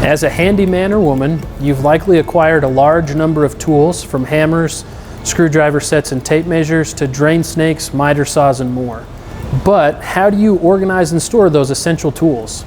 As a handyman or woman, you've likely acquired a large number of tools, from hammers, screwdriver sets and tape measures, to drain snakes, miter saws, and more. But how do you organize and store those essential tools?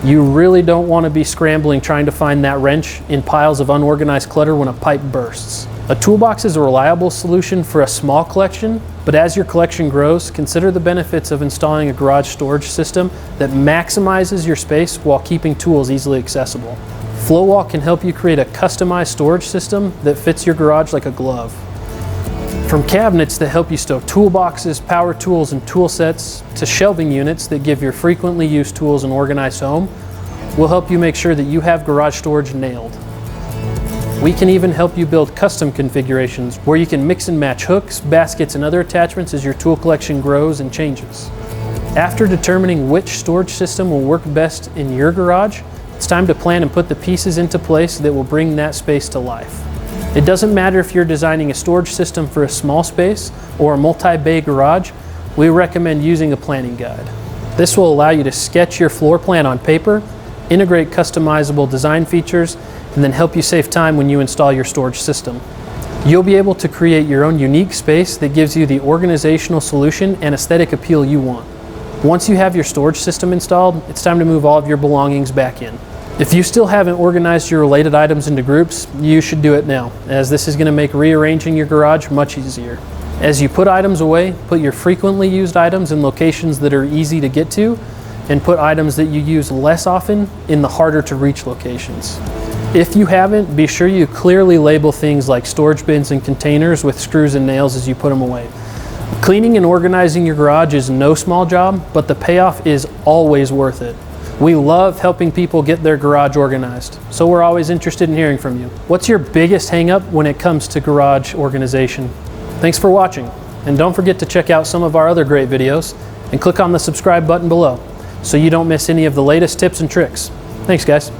You really don't want to be scrambling trying to find that wrench in piles of unorganized clutter when a pipe bursts. A toolbox is a reliable solution for a small collection, but as your collection grows, consider the benefits of installing a garage storage system that maximizes your space while keeping tools easily accessible. Flowwalk can help you create a customized storage system that fits your garage like a glove. From cabinets that help you stow toolboxes, power tools, and tool sets, to shelving units that give your frequently used tools an organized home, we'll help you make sure that you have garage storage nailed. We can even help you build custom configurations where you can mix and match hooks, baskets, and other attachments as your tool collection grows and changes. After determining which storage system will work best in your garage, it's time to plan and put the pieces into place that will bring that space to life. It doesn't matter if you're designing a storage system for a small space or a multi-bay garage, we recommend using a planning guide. This will allow you to sketch your floor plan on paper, integrate customizable design features, and then help you save time when you install your storage system. You'll be able to create your own unique space that gives you the organizational solution and aesthetic appeal you want. Once you have your storage system installed, it's time to move all of your belongings back in. If you still haven't organized your related items into groups, you should do it now, as this is going to make rearranging your garage much easier. As you put items away, put your frequently used items in locations that are easy to get to, and put items that you use less often in the harder to reach locations. If you haven't, be sure you clearly label things like storage bins and containers with screws and nails as you put them away. Cleaning and organizing your garage is no small job, but the payoff is always worth it. We love helping people get their garage organized, so we're always interested in hearing from you. What's your biggest hang-up when it comes to garage organization? Thanks for watching, and don't forget to check out some of our other great videos and click on the subscribe button below so you don't miss any of the latest tips and tricks. Thanks, guys.